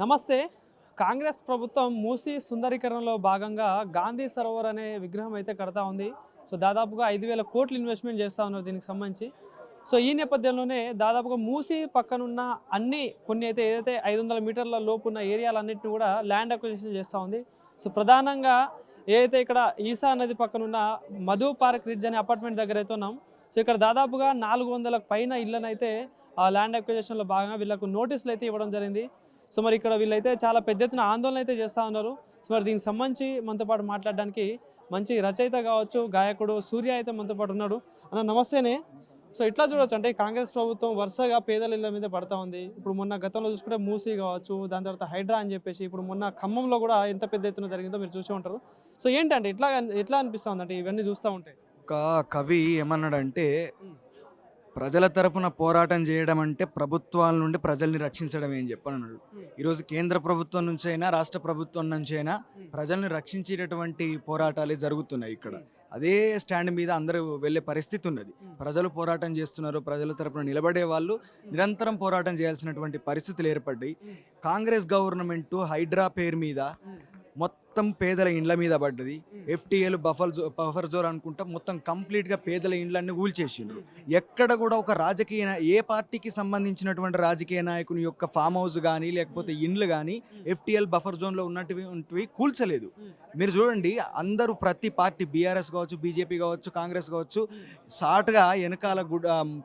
నమస్తే. కాంగ్రెస్ ప్రభుత్వం మూసీ సుందరీకరణలో భాగంగా గాంధీ సరోవర్ అనే విగ్రహం అయితే కడతా ఉంది. సో దాదాపుగా 5,000 కోట్లు ఇన్వెస్ట్మెంట్ చేస్తూ ఉన్నారు దీనికి సంబంధించి. సో ఈ నేపథ్యంలోనే దాదాపుగా మూసీ పక్కనున్న కొన్ని అయితే ఏదైతే 500 మీటర్ల లోపు ఉన్న ఏరియాలన్నింటినీ కూడా ల్యాండ్ అక్విజిషన్ చేస్తూ ఉంది. సో ప్రధానంగా ఏదైతే ఇక్కడ ఈసా నది పక్కనున్న మధు పార్క్ రిడ్జ్ అనే అపార్ట్మెంట్ దగ్గర అయితే ఉన్నాం. సో ఇక్కడ దాదాపుగా 400 పైన ఇళ్ళనైతే ఆ ల్యాండ్ అక్విజిషన్లో భాగంగా వీళ్ళకు నోటీసులు అయితే ఇవ్వడం జరిగింది. సో మరి ఇక్కడ వీళ్ళైతే చాలా పెద్ద ఎత్తున ఆందోళన అయితే చేస్తూ ఉన్నారు. సో మరి దీనికి సంబంధించి మనతో పాటు మాట్లాడడానికి మంచి రచయిత కావచ్చు, గాయకుడు సూర్య అయితే మనతో పాటు ఉన్నాడు. అన్న నమస్తేనే. సో ఇట్లా చూడొచ్చు, అంటే కాంగ్రెస్ ప్రభుత్వం వరుసగా పేదల ఇళ్ళ మీద పడతా ఉంది. ఇప్పుడు మొన్న గతంలో చూసుకుంటే మూసీ కావచ్చు, దాని తర్వాత హైడ్రా అని చెప్పేసి ఇప్పుడు మొన్న ఖమ్మంలో కూడా ఎంత పెద్ద ఎత్తున జరిగిందో మీరు చూసే ఉంటారు. సో ఏంటంటే ఎట్లా అనిపిస్తుంది అంటే ఇవన్నీ చూస్తూ ఉంటే? ఒక కవి ఏమన్నాడంటే, ప్రజల తరపున పోరాటం చేయడం అంటే ప్రభుత్వాల నుండి ప్రజల్ని రక్షించడం అని చెప్పన్నాడు. ఈరోజు కేంద్ర ప్రభుత్వం నుంచి అయినా రాష్ట్ర ప్రభుత్వం నుంచి అయినా ప్రజల్ని రక్షించేటటువంటి పోరాటాలే జరుగుతున్నాయి. ఇక్కడ అదే స్టాండ్ మీద అందరూ వెళ్ళే పరిస్థితి ఉన్నది. ప్రజలు పోరాటం చేస్తున్నారు, ప్రజల తరపున నిలబడే వాళ్ళు నిరంతరం పోరాటం చేయాల్సినటువంటి పరిస్థితులు ఏర్పడ్డాయి. కాంగ్రెస్ గవర్నమెంట్ హైడ్రా పేరు మీద మొత్తం పేదల ఇండ్ల మీద పడ్డది. ఎఫ్టీఏలు బఫర్ జోన్ అనుకుంటా మొత్తం కంప్లీట్గా పేదల ఇండ్లన్నీ కూల్చేసిండ్రు. ఎక్కడ కూడా ఒక ఏ పార్టీకి సంబంధించినటువంటి రాజకీయ నాయకుని యొక్క ఫామ్ హౌస్ కానీ లేకపోతే ఇండ్లు కానీ ఎఫ్టీఎల్ బఫర్ జోన్లో ఉన్నటివి కూల్చలేదు. మీరు చూడండి, అందరూ ప్రతి పార్టీ బీఆర్ఎస్ కావచ్చు, బీజేపీ కావచ్చు, కాంగ్రెస్ కావచ్చు, షార్ట్గా వెనకాల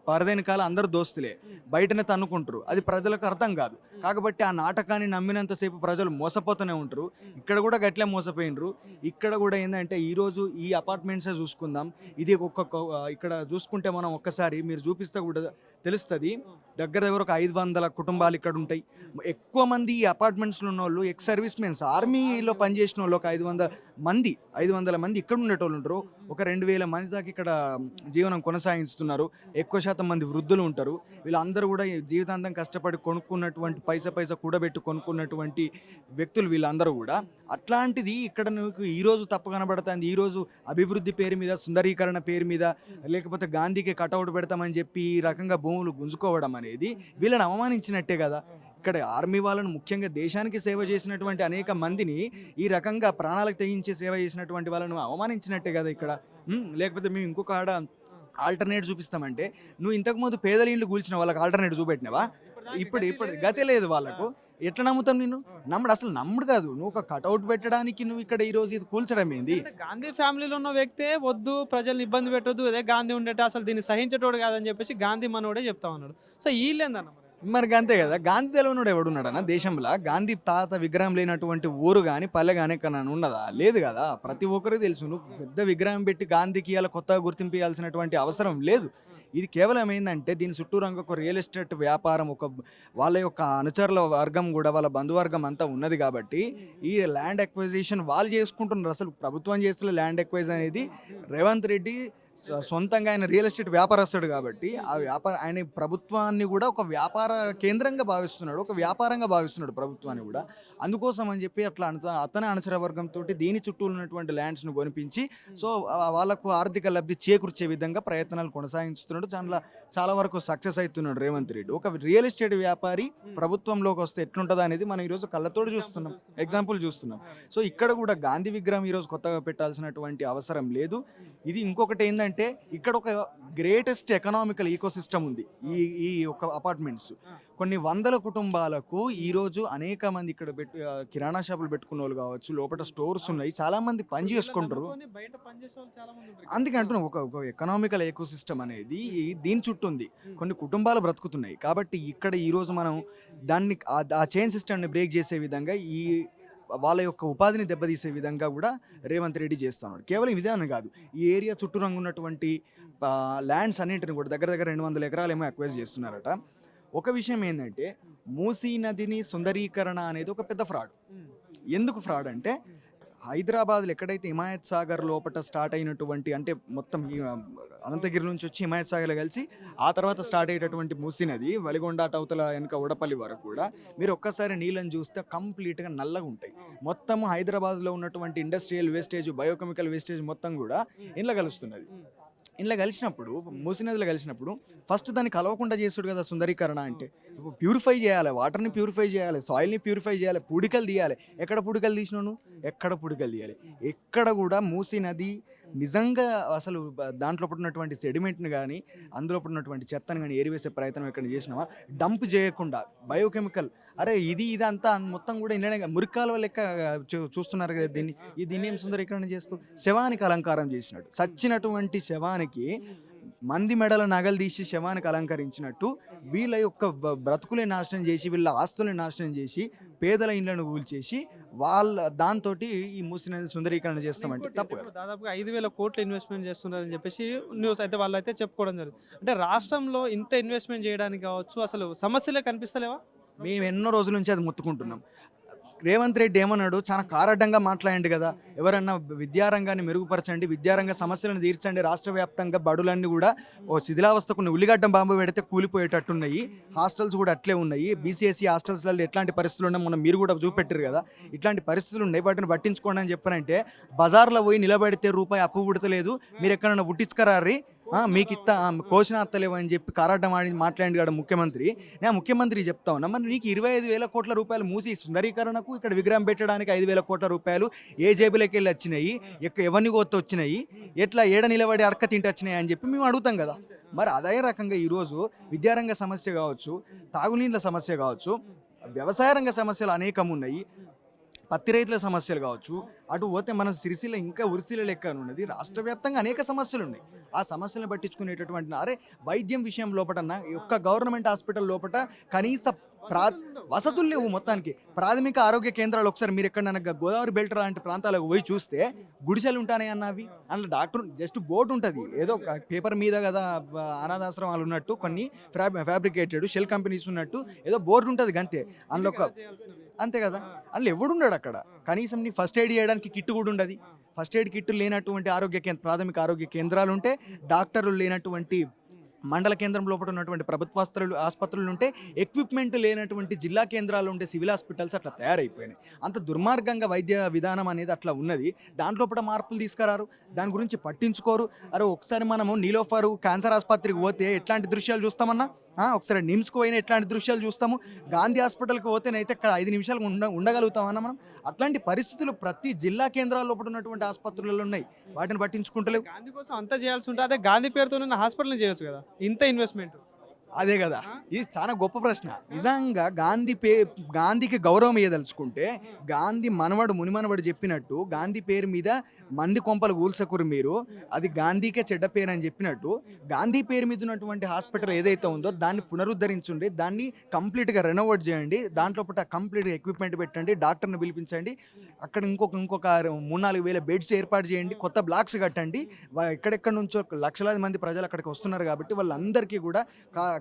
పరదెనకాల అందరూ దోస్తులే, బయటనే తన్నుకుంటారు. అది ప్రజలకు అర్థం కాదు. కాబట్టి ఆ నాటకాన్ని నమ్మినంతసేపు ప్రజలు మోసపోతూనే ఉంటారు. ఇక్కడ కూడా గట్లే మోసపోయినరు. ఇక్కడ కూడా ఏంటంటే ఈరోజు ఈ అపార్ట్మెంట్సే చూసుకుందాం. ఇది ఇక్కడ చూసుకుంటే మనం ఒక్కసారి మీరు చూపిస్తే కూడా తెలుస్తుంది. దగ్గర ఒక 500 కుటుంబాలు ఇక్కడ ఉంటాయి. ఎక్కువ మంది ఈ అపార్ట్మెంట్స్లో ఉన్న వాళ్ళు ఎక్స్ సర్వీస్ మెన్స్, ఆర్మీలో పనిచేసిన వాళ్ళు ఒక 500 మంది ఇక్కడ ఉండేటోళ్ళు ఉంటారు. ఒక 2,000 మంది దాకా ఇక్కడ జీవనం కొనసాగిస్తున్నారు. ఎక్కువ శాతం మంది వృద్ధులు ఉంటారు. వీళ్ళందరూ కూడా జీవితాంతం కష్టపడి కొనుక్కున్నటువంటి పైసా కూడబెట్టి కొనుక్కున్నటువంటి వ్యక్తులు వీళ్ళందరూ కూడా. అట్లాంటిది ఇక్కడ నీకు ఈరోజు తప్పు కనబడుతుంది. ఈరోజు అభివృద్ధి పేరు మీద, సుందరీకరణ పేరు మీద, లేకపోతే గాంధీకి కటౌట్ పెడతామని చెప్పి ఈ రకంగా భూములు గుంజుకోవడం అనేది వీళ్ళని అవమానించినట్టే కదా. ఇక్కడ ఆర్మీ వాళ్ళను, ముఖ్యంగా దేశానికి సేవ చేసినటువంటి అనేక మందిని ఈ రకంగా ప్రాణాలకు తెగించి సేవ చేసినటువంటి వాళ్ళను అవమానించినట్టే కదా ఇక్కడ. లేకపోతే మేము ఇంకొక ఆల్టర్నేట్ చూపిస్తామంటే, నువ్వు ఇంతకుముందు పేదల ఇండ్లు కూల్చిన వాళ్ళకి ఆల్టర్నేట్ చూపెట్టినావా? ఇప్పుడు గతే లేదు వాళ్ళకు. ఎట్లా నమ్ముతాం నిన్ను? అసలు నమ్ముడు కాదు. నువ్వు ఒక కటౌట్ పెట్టడానికి నువ్వు ఇక్కడ ఈ రోజు ఇది కూల్చడం ఏంది? గాంధీ ఫ్యామిలీలో ఉన్న వ్యక్తే వద్దు, ప్రజల్ని ఇబ్బంది పెట్టొద్దు, అదే గాంధీ ఉండేట అసలు దీన్ని సహించేటోడు కాదని చెప్పేసి గాంధీ మనోడే చెప్తా ఉన్నాడు. సో వీళ్ళేందన్న మరి అంతే కదా. గాంధీ తెలియనుడు ఎవడున్నాడన్న దేశంలో? గాంధీ తాత విగ్రహం లేనటువంటి ఊరు కానీ పల్లె కానీ ఎక్కడ ఉన్నదా? లేదు కదా. ప్రతి ఒక్కరికి తెలుసు. నువ్వు పెద్ద విగ్రహం పెట్టి గాంధీకి ఇలా కొత్తగా గుర్తింపు ఇవ్వాల్సినటువంటి అవసరం లేదు. ఇది కేవలం ఏంటంటే దీని చుట్టూ రంగు ఒక రియల్ ఎస్టేట్ వ్యాపారం, వాళ్ళ యొక్క అనుచరుల వర్గం కూడా, వాళ్ళ బంధువర్గం అంతా ఉన్నది. కాబట్టి ఈ ల్యాండ్ ఎక్వైజేషన్ వాళ్ళు చేసుకుంటున్నారు. అసలు ప్రభుత్వం చేస్తున్న ల్యాండ్ ఎక్వైజ్ అనేది రేవంత్ రెడ్డి సొంతంగా ఆయన రియల్ ఎస్టేట్ వ్యాపారస్తుడు కాబట్టి ఆయన ప్రభుత్వాన్ని కూడా ఒక వ్యాపార కేంద్రంగా భావిస్తున్నాడు, ఒక వ్యాపారంగా భావిస్తున్నాడు ప్రభుత్వాన్ని కూడా. అందుకోసం అని చెప్పి అతని అనుచర వర్గంతో దీని చుట్టూ ఉన్నటువంటి ల్యాండ్స్ను కొనిపించి సో వాళ్ళకు ఆర్థిక లబ్ధి చేకూర్చే విధంగా ప్రయత్నాలు కొనసాగిస్తున్నాడు. చాలా వరకు సక్సెస్ అవుతున్నాడు రేవంత్ రెడ్డి. ఒక రియల్ ఎస్టేట్ వ్యాపారి ప్రభుత్వంలోకి వస్తే ఎట్లుంటుందా అనేది మనం ఈరోజు కళ్ళతోటి చూస్తున్నాం, ఎగ్జాంపుల్ చూస్తున్నాం. సో ఇక్కడ కూడా గాంధీ విగ్రహం ఈరోజు కొత్తగా పెట్టాల్సినటువంటి అవసరం లేదు. ఇది ఇంకొకటి ఏంటంటే, ఇక్కడ ఒక గ్రేటెస్ట్ ఎకనామికల్ ఈకోసిస్టమ్ ఉంది ఈ ఒక అపార్ట్మెంట్స్. కొన్ని వందల కుటుంబాలకు ఈరోజు అనేక మంది ఇక్కడ కిరాణా షాపులు పెట్టుకున్న వాళ్ళు కావచ్చు, లోపల స్టోర్స్ ఉన్నాయి, చాలా మంది పని చేసుకుంటారు. అందుకే అంటున్నాం, ఒక ఎకనామికల్ ఈకోసిస్టమ్ అనేది దీని చుట్టూ ఉంది. కొన్ని కుటుంబాలు బ్రతుకుతున్నాయి. కాబట్టి ఇక్కడ ఈరోజు మనం దాన్ని ఆ చైన్ సిస్టమ్ని బ్రేక్ చేసే విధంగా వాళ్ళ యొక్క ఉపాధిని దెబ్బతీసే విధంగా కూడా రేవంత్ రెడ్డి చేస్తున్నాడు. కేవలం ఇదే అని కాదు, ఈ ఏరియా చుట్టూ రంగు ఉన్నటువంటి ల్యాండ్స్ అన్నింటిని కూడా దగ్గర 200 ఎకరాలు ఏమో అక్వైజ్ చేస్తున్నారట. ఒక విషయం ఏంటంటే, మూసీ నదిని సుందరీకరణ అనేది ఒక పెద్ద ఫ్రాడ్. ఎందుకు ఫ్రాడ్ అంటే, హైదరాబాద్లో ఎక్కడైతే హిమాయత్ సాగర్ లోపల స్టార్ట్ అయినటువంటి, అంటే మొత్తం అనంతగిరి నుంచి వచ్చి హిమాయత్ సాగర్లో కలిసి ఆ తర్వాత స్టార్ట్ అయ్యేటటువంటి మూసీ నది వలిగొండ అవతల వెనుక ఉడపల్లి వరకు కూడా మీరు ఒక్కసారి నీళ్ళని చూస్తే కంప్లీట్గా నల్లగా ఉంటాయి. మొత్తం హైదరాబాద్లో ఉన్నటువంటి ఇండస్ట్రియల్ వేస్టేజ్, బయోకెమికల్ వేస్టేజ్ మొత్తం కూడా ఇంట్లో కలుస్తున్నది. ఇంట్లో కలిసినప్పుడు మూసీ నదిలో కలిసినప్పుడు ఫస్ట్ దాన్ని కలవకుండా చేసుడు కదా సుందరీకరణ అంటే. ప్యూరిఫై చేయాలి, వాటర్ని ప్యూరిఫై చేయాలి, సాయిల్ని ప్యూరిఫై చేయాలి, పూడికలు తీయాలి. ఎక్కడ పూడికలు తీసినాను, ఎక్కడ పూడికలు తీయాలి? ఎక్కడ కూడా మూసీ నది నిజంగా అసలు దాంట్లో ఉన్నటువంటి సెడిమెంట్ని కానీ అందులో ఉన్నటువంటి చెత్తను కానీ ఏరివేసే ప్రయత్నం ఎక్కడ చేసినావా? డంప్ చేయకుండా బయోకెమికల్, అరే ఇదంతా మొత్తం కూడా ఇళ్ళనే మురికాల లెక్క చూస్తున్నారు కదా దీన్ని. దీన్ని ఏం సుందరీకరణ చేస్తూ శవానికి అలంకారం చేసినట్టు, సచ్చినటువంటి శవానికి మంది మెడల నగలు తీసి శవానికి అలంకరించినట్టు వీళ్ళ యొక్క బ్రతుకులే నాశనం చేసి, వీళ్ళ ఆస్తుల్ని నాశనం చేసి, పేదల ఇండ్లను కూల్చేసి వాళ్ళ దాంతో ఈ మూసీ నది సుందరీకరణ చేస్తామంటే తప్పు కదా. దాదాపుగా 5,000 కోట్లు ఇన్వెస్ట్మెంట్ చేస్తున్నారని చెప్పేసి న్యూస్ అయితే వాళ్ళు అయితే చెప్పుకోవడం జరిగింది. అంటే రాష్ట్రంలో ఇంత ఇన్వెస్ట్మెంట్ చేయడానికి కావచ్చు, అసలు సమస్యలే కనిపిస్తలేవా? మేము ఎన్నో రోజుల నుంచి అది మొత్తుకుంటున్నాం. రేవంత్ రెడ్డి ఏమన్నాడు, చాలా కారడ్డంగా మాట్లాడండి కదా, ఎవరన్నా విద్యారంగాన్ని మెరుగుపరచండి, విద్యారంగ సమస్యలను తీర్చండి, రాష్ట్ర వ్యాప్తంగా బడులన్నీ కూడా ఓ శిథిలావస్థకు ఉల్లిగడ్డ బాంబు పెడితే కూలిపోయేటట్టున్నాయి, హాస్టల్స్ కూడా అట్లే ఉన్నాయి, బీసీఎస్సీ హాస్టల్స్లలో ఎట్లాంటి పరిస్థితులు ఉన్నాయి మొన్న మీరు కూడా చూపెట్టారు కదా, ఇట్లాంటి పరిస్థితులు ఉన్నాయి, వాటిని పట్టించుకోండి అని చెప్పారంటే బజార్లో పోయి నిలబడితే రూపాయి అప్పు పుడతలేదు, మీరు ఎక్కడన్నా పుట్టించుకరారి, మీకు కోసిన అత్తలేవు అని చెప్పి కారాటం మాట్లాడి ముఖ్యమంత్రి. నేను ముఖ్యమంత్రి చెప్తా ఉన్నా, మరి నీకు 25,000 కోట్ల రూపాయలు మూసి సుందరీకరణకు ఇక్కడ విగ్రహం పెట్టడానికి 5,000 కోట్ల రూపాయలు ఏ జేబులోకి వెళ్ళి వచ్చినాయి, ఎవరిని కొత్త వచ్చినాయి, ఎట్లా ఏడ నిలబడి అడక తింటే వచ్చినాయి అని చెప్పి మేము అడుగుతాం కదా. మరి అదే రకంగా ఈరోజు విద్యారంగ సమస్య కావచ్చు, తాగునీళ్ళ సమస్య కావచ్చు, వ్యవసాయ రంగ సమస్యలు అనేకం ఉన్నాయి, పత్తి రైతుల సమస్యలు కావచ్చు, అటు పోతే మన సిరిసిల్ల ఇంకా ఉరిసిల లెక్క ఉన్నది, రాష్ట్ర వ్యాప్తంగా అనేక సమస్యలు ఉన్నాయి. ఆ సమస్యలను పట్టించుకునేటటువంటి అరే వైద్యం విషయం లోపటన్నా ఒక్క గవర్నమెంట్ హాస్పిటల్ లోపల కనీస వసతులు లేవు. మొత్తానికి ప్రాథమిక ఆరోగ్య కేంద్రాలు ఒకసారి మీరు ఎక్కడన్నా గోదావరి బెల్ట్ లాంటి ప్రాంతాలకు పోయి చూస్తే గుడిసెలు ఉంటాయి అన్నవి, అందులో డాక్టర్ జస్ట్ బోర్డు ఉంటుంది, ఏదో పేపర్ మీద కదా అనాథాశ్రమాలు ఉన్నట్టు, కొన్ని ఫ్యాబ్రికేటెడ్ షెల్ కంపెనీస్ ఉన్నట్టు ఏదో బోర్డు ఉంటుంది అంతే, అందులో అంతే కదా. అందులో ఎవడున్నాడు అక్కడ, కనీసం నీ ఫస్ట్ ఎయిడ్ చేయడానికి కిట్ కూడా ఉండదు. ఫస్ట్ ఎయిడ్ కిట్ లేనటువంటి ప్రాథమిక ఆరోగ్య కేంద్రాలు ఉంటే, డాక్టర్లు లేనటువంటి మండల కేంద్రం లోపల ఉన్నటువంటి ప్రభుత్వ ఆసుపత్రులు ఉంటే, ఎక్విప్మెంట్ లేనటువంటి జిల్లా కేంద్రాలు ఉంటే సివిల్ హాస్పిటల్స్ అట్లా తయారైపోయినాయి. అంత దుర్మార్గంగా వైద్య విధానం అనేది అట్లా ఉన్నది. దాంట్లో మార్పులు తీసుకురారు, దాని గురించి పట్టించుకోరు. అరే ఒకసారి మనము నీలోఫర్ క్యాన్సర్ ఆసుపత్రికి పోతే ఎట్లాంటి దృశ్యాలు చూస్తామన్నా, ఒకసారి నిమ్స్కి పోయినా ఎట్లాంటి దృశ్యాలు చూస్తాము, గాంధీ హాస్పిటల్కి పోతేనైతే ఇక్కడ 5 నిమిషాలు ఉండగలుగుతామన్నా మనం. అట్లాంటి పరిస్థితులు ప్రతి జిల్లా కేంద్రాల్లో ఉన్నటువంటి ఆసుపత్రులలో ఉన్నాయి, వాటిని పట్టించుకుంటలేవు. గాంధీ కోసం అంతా చేయాల్సి ఉంటుంది, అదే గాంధీ పేరుతో హాస్పిటల్ చేయొచ్చు కదా, ఇంత ఇన్వెస్ట్మెంట్. అదే కదా, ఇది చాలా గొప్ప ప్రశ్న. నిజంగా గాంధీకి గౌరవం ఇయ్యదలుచుకుంటే, గాంధీ మునిమనవడు చెప్పినట్టు గాంధీ పేరు మీద మంది కొంపలు కూల్చకురు మీరు, అది గాంధీకే చెడ్డ పేరు అని చెప్పినట్టు, గాంధీ పేరు మీద ఉన్నటువంటి హాస్పిటల్ ఏదైతే ఉందో దాన్ని పునరుద్ధరించండి, దాన్ని కంప్లీట్గా రెనోవేట్ చేయండి, దాంట్లో కంప్లీట్గా ఎక్విప్మెంట్ పెట్టండి, డాక్టర్ని పిలిపించండి, అక్కడ ఇంకొక 3-4 వేల బెడ్స్ ఏర్పాటు చేయండి, కొత్త బ్లాక్స్ కట్టండి. ఎక్కడెక్కడ నుంచో లక్షలాది మంది ప్రజలు అక్కడికి వస్తున్నారు కాబట్టి వాళ్ళందరికీ కూడా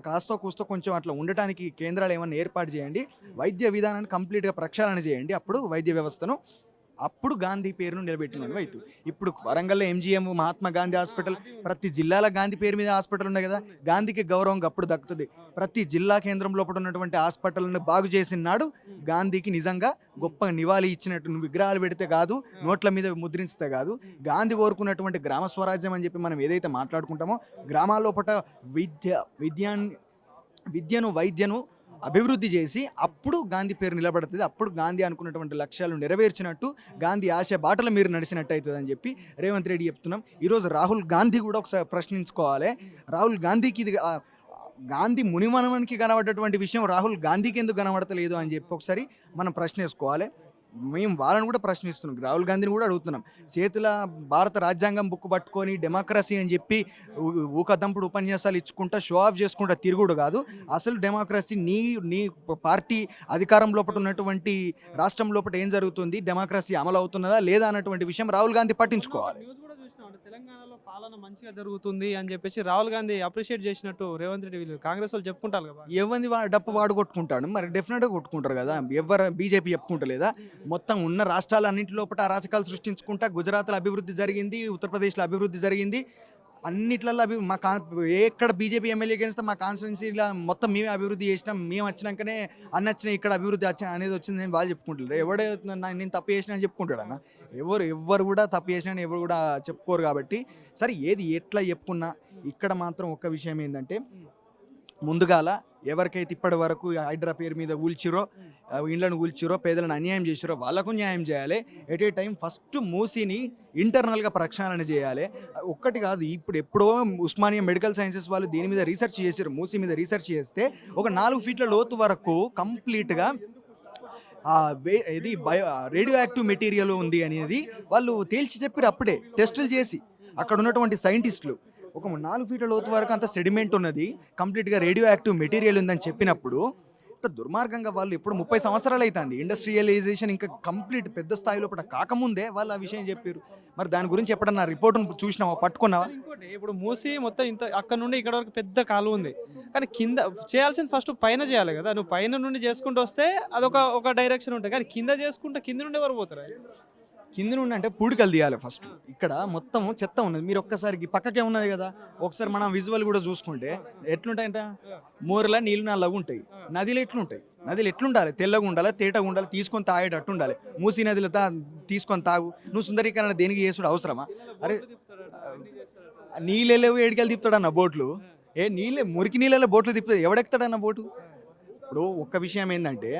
కాస్తో కూస్తో కొంచెం అట్లా ఉండటానికి కేంద్రాలు ఏమన్నా ఏర్పాటు చేయండి, వైద్య విధానాన్ని కంప్లీట్గా ప్రక్షాళన చేయండి, అప్పుడు వైద్య వ్యవస్థను అప్పుడు గాంధీ పేరును నిలబెట్టిన వైద్యు. ఇప్పుడు వరంగల్లో ఎంజిఎం మహాత్మా గాంధీ హాస్పిటల్, ప్రతి జిల్లాలో గాంధీ పేరు మీద హాస్పిటల్ ఉన్నాయి కదా, గాంధీకి గౌరవం అప్పుడు దక్కుతుంది. ప్రతి జిల్లా కేంద్రం లోపల ఉన్నటువంటి హాస్పిటల్ను బాగు చేసిన నాడు గాంధీకి నిజంగా గొప్ప నివాళి ఇచ్చినట్టు. నువ్వు విగ్రహాలు పెడితే కాదు, నోట్ల మీద ముద్రించితే కాదు, గాంధీ కోరుకున్నటువంటి గ్రామ స్వరాజ్యం అని చెప్పి మనం ఏదైతే మాట్లాడుకుంటామో, గ్రామాల లోపల విద్యను వైద్యను అభివృద్ధి చేసి అప్పుడు గాంధీ పేరు నిలబడుతుంది, అప్పుడు గాంధీ అనుకున్నటువంటి లక్ష్యాలు నెరవేర్చినట్టు, గాంధీ ఆశ బాటలు మీరు నడిచినట్టు అవుతుంది అని చెప్పి రేవంత్ రెడ్డి చెప్తున్నాం. ఈరోజు రాహుల్ గాంధీ కూడా ఒకసారి ప్రశ్నించుకోవాలి. రాహుల్ గాంధీకి ఇది గాంధీ మునిమనవనికి కనబడ్డటువంటి విషయం రాహుల్ గాంధీకి ఎందుకు కనబడతలేదు అని చెప్పి ఒకసారి మనం ప్రశ్నించుకోవాలి. మేము వాళ్ళని కూడా ప్రశ్నిస్తున్నాం, రాహుల్ గాంధీని కూడా అడుగుతున్నాం. చేతుల భారత రాజ్యాంగం బుక్ పట్టుకొని డెమోక్రసీ అని చెప్పి ఊకదంపుడు ఉపన్యాసాలు ఇచ్చుకుంటా షో ఆఫ్ చేసుకుంటా తిరుగుడు కాదు. అసలు డెమోక్రసీ నీ పార్టీ అధికారం లోపల ఉన్నటువంటి రాష్ట్రం లోపల ఏం జరుగుతుంది, డెమోక్రసీ అమలు అవుతున్నదా లేదా అన్నటువంటి విషయం రాహుల్ గాంధీ పట్టించుకోవాలి. తెలంగాణలో పాలన మంచిగా జరుగుతుంది అని చెప్పేసి రాహుల్ గాంధీ అప్రిషియేట్ చేసినట్టు రేవంత్ రెడ్డి వీళ్ళు కాంగ్రెస్ వాళ్ళు చెప్పుకుంటారు కదా. ఎవరిని డప్పు వాడు కొట్టుకుంటాడు, మరి డెఫినెట్గా కొట్టుకుంటారు కదా. ఎవరు బీజేపీ చెప్పుకుంటలేదా? మొత్తం ఉన్న రాష్ట్రాలన్నింటి లోపల అరాచకాలు సృష్టించుకుంటా గుజరాత్లో అభివృద్ధి జరిగింది, ఉత్తరప్రదేశ్లో అభివృద్ధి జరిగింది, అన్నిట్లలో ఎక్కడ బీజేపీ ఎమ్మెల్యే గెలిస్తే మా కాన్స్టిట్యున్సీలో మొత్తం మేమే అభివృద్ధి చేసినాం, మేము వచ్చినాకనే అన్న వచ్చినా ఇక్కడ అభివృద్ధి వచ్చిన అనేది వచ్చింది నేను వాళ్ళు చెప్పుకుంటారు. ఎవడే నేను తప్పు చేసినా అని చెప్పుకుంటాడు అన్న. ఎవరు కూడా తప్పు చేసినా అని ఎవరు కూడా చెప్పుకోరు. కాబట్టి సరే ఏది ఎట్లా చెప్పుకున్నా ఇక్కడ మాత్రం ఒక్క విషయం ఏంటంటే, ముందుగాల ఎవరికైతే ఇప్పటి వరకు హైడ్రా పేరు మీద కూల్చిరో, ఇండ్లను కూల్చిరో, పేదలను అన్యాయం చేసిరో వాళ్ళకు న్యాయం చేయాలి. ఎట్ ఏ టైం ఫస్ట్ మూసీని ఇంటర్నల్గా ప్రక్షాళన చేయాలి. ఒక్కటి కాదు, ఎప్పుడో ఉస్మానియా మెడికల్ సైన్సెస్ వాళ్ళు దీని మీద రీసెర్చ్ చేసారు. మూసీ మీద రీసెర్చ్ చేస్తే ఒక 4 ఫీట్ల లోతు వరకు కంప్లీట్గా ఇది రేడియో యాక్టివ్ మెటీరియల్ ఉంది అనేది వాళ్ళు తేల్చి చెప్పారు అప్పుడే టెస్టులు చేసి. అక్కడ ఉన్నటువంటి సైంటిస్టులు ఒక 4 ఫీట్ల లోతు వరకు అంత సెడిమెంట్ ఉన్నది, కంప్లీట్గా రేడియో యాక్టివ్ మెటీరియల్ ఉందని చెప్పినప్పుడు ఇంత దుర్మార్గంగా వాళ్ళు ఇప్పుడు 30 సంవత్సరాలు అవుతుంది ఇండస్ట్రియలైజేషన్ ఇంకా కంప్లీట్ పెద్ద స్థాయిలో కాకముందే వాళ్ళు ఆ విషయం చెప్పారు. మరి దాని గురించి ఎప్పుడన్నా రిపోర్ట్ను చూసినావా, పట్టుకున్నావా? ఇంకోటి ఇప్పుడు మూసి మొత్తం ఇంత అక్కడ నుండి ఇక్కడ వరకు పెద్ద కాలువ ఉంది, కానీ కింద చేయాల్సింది ఫస్ట్ పైన చేయాలి కదా. నువ్వు పైన నుండి చేసుకుంటూ వస్తే అదొక డైరెక్షన్ ఉంటుంది, కానీ కింద చేసుకుంటే కింద నుండి ఎవరు పోతారు? కింద నుండి అంటే పూడికలు తీయాలి ఫస్ట్. ఇక్కడ మొత్తం చెత్త ఉన్నది. మీరు ఒక్కసారికి పక్కకే ఉన్నది కదా, ఒకసారి మనం విజువల్ కూడా చూసుకుంటే ఎట్లుంటాయంట, మోరలా నీళ్ళు నల్లగా ఉంటాయి, నదిలో ఎట్లుంటాయి, నదిలో ఎట్లుండాలి, తెల్లగా ఉండాలి, తేటగా ఉండాలి, తీసుకొని తాగేటట్టు ఉండాలి. మూసీ నదిలో తీసుకొని తాగు. నువ్వు సుందరీకరణ దేనికి చేసుడు అవసరమా? అరే నీళ్ళెళ్ళవు, ఏడికెళ్ళి తిప్పుతాడన్న బోట్లు. నీళ్ళే మురికి నీళ్ళలో బోట్లు తిప్పుతాడు, ఎవడెక్కుతాడన్న బోటు? ఇప్పుడు ఒక్క విషయం ఏంటంటే,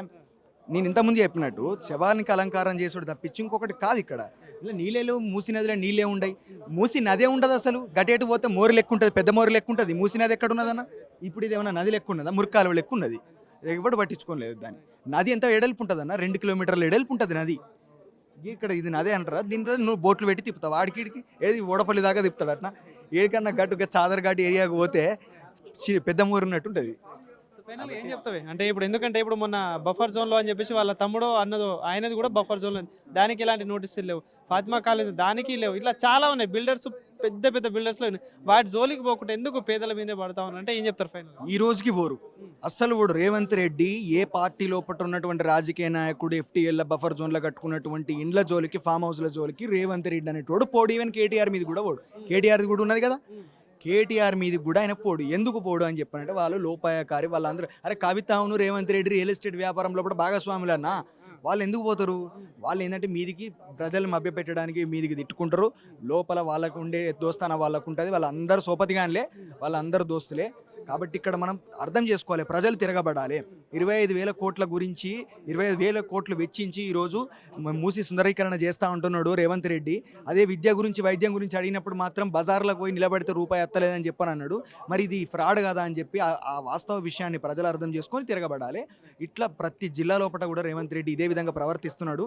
నేను ఇంతకుముందు చెప్పినట్టు శవానికి అలంకారం చేసుడు తప్పించి ఇంకొకటి కాదు. ఇక్కడ ఇలా నీళ్ళేలు, మూసి నదిలో నీళ్ళే ఉండయి. మూసి నదే ఉండదు అసలు. గటేటు పోతే మోరు లెక్క ఉంటుంది, పెద్ద మోరు లెక్క ఉంటుంది. మూసి నది ఎక్కడ ఉన్నదన్న? ఇప్పుడు ఇది ఏమన్నా నది లెక్క ఉన్నదా? మురికాలువ లెక్క ఉన్నది. ఎవడు పట్టించుకోలేదు దాన్ని. నది ఎంత ఎడల్పు ఉంటుంది అన్న? 2 కిలోమీటర్ల ఎడల్పు ఉంటుంది నది. ఇక్కడ ఇది నదే అంటారా? దీంతో నువ్వు బోట్లు పెట్టి తిప్పుతావు. ఆడికిడికి ఏది ఓడపల్లి దాకా తిప్పుతాడు అట్లా. ఏడికన్నా గట్టుగా చాదర్ఘాట్ ఏరియాకు పోతే పెద్ద మోరు ఉన్నట్టు ఉంటుంది. ఏం చెప్తావే అంటే ఇప్పుడు, ఎందుకంటే ఇప్పుడు మొన్న బఫర్ జోన్లో అని చెప్పేసి వాళ్ళ తమ్ముడో అన్నదో ఆయనది కూడా బఫర్ జోన్లో, దానికి ఎలాంటి నోటీసులు లేవు. ఫాతిమా కాలేజ్ దానికి లేవు. ఇట్లా చాలా ఉన్నాయి బిల్డర్స్, పెద్ద పెద్ద బిల్డర్స్లో వాటి జోలికి పోకుండా ఎందుకు పేదల మీదే పడతా ఉన్నారంటే ఏం చెప్తారు? ఫైనల్ ఈ రోజుకి పోరు అస్సలు పోడు. రేవంత్ రెడ్డి ఏ పార్టీ లోపల ఉన్నటువంటి రాజకీయ నాయకుడు FTL బఫర్ జోన్లో కట్టుకున్నటువంటి ఇండ్ల జోలికి, ఫామ్ హౌస్ల జోలికి రేవంత్ రెడ్డి అనేటోడు పోడు. ఈవెన్ KTR మీద కూడా పోడు. KTR కూడా ఉన్నది కదా, KTR మీదకి కూడా ఆయన పోడు. ఎందుకు పోడు అని చెప్పానంటే, వాళ్ళు లోపాయకారి. వాళ్ళందరూ అరే కవిత అవును రేవంత్ రెడ్డి రియల్ ఎస్టేట్ వ్యాపారంలో కూడా భాగస్వాములు అన్న, వాళ్ళు ఎందుకు పోతారు? వాళ్ళు ఏంటంటే మీదికి ప్రజలు మభ్యపెట్టడానికి మీదికి తిట్టుకుంటారు. లోపల వాళ్ళకు ఉండే దోస్తాన వాళ్ళకు ఉంటుంది. వాళ్ళందరూ సోపతిగానిలే, వాళ్ళందరూ దోస్తులే. కాబట్టి ఇక్కడ మనం అర్థం చేసుకోవాలి, ప్రజలు తిరగబడాలి. 25,000 కోట్ల గురించి 25,000 కోట్లు వెచ్చించి ఈరోజు మూసి సుందరీకరణ చేస్తూ ఉంటున్నాడు రేవంత్ రెడ్డి. అదే విద్య గురించి, వైద్యం గురించి అడిగినప్పుడు మాత్రం బజార్లకు పోయి నిలబడితే రూపాయి ఎత్తలేదని చెప్పని అన్నాడు. మరి ఇది ఫ్రాడ్ కదా అని చెప్పి ఆ వాస్తవ విషయాన్ని ప్రజలు అర్థం చేసుకొని తిరగబడాలి. ఇట్లా ప్రతి జిల్లా లోపల కూడా రేవంత్ రెడ్డి ఇదే విధంగా ప్రవర్తిస్తున్నాడు.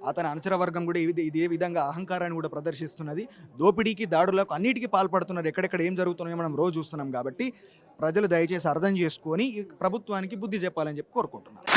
అతని అనుచర వర్గం కూడా ఇదే విధంగా అహంకారాన్ని కూడా ప్రదర్శిస్తున్నది. దోపిడీకి, దాడులకు అన్నిటికీ పాల్పడుతున్నారు. ఎక్కడెక్కడ ఏం జరుగుతున్నాయో మనం రోజు చూస్తున్నాం. కాబట్టి ప్రజలు దయచేసి అర్థం చేసుకొని ప్రభుత్వానికి బుద్ధి చెప్పాలని చెప్పి కోరుకుంటున్నాను.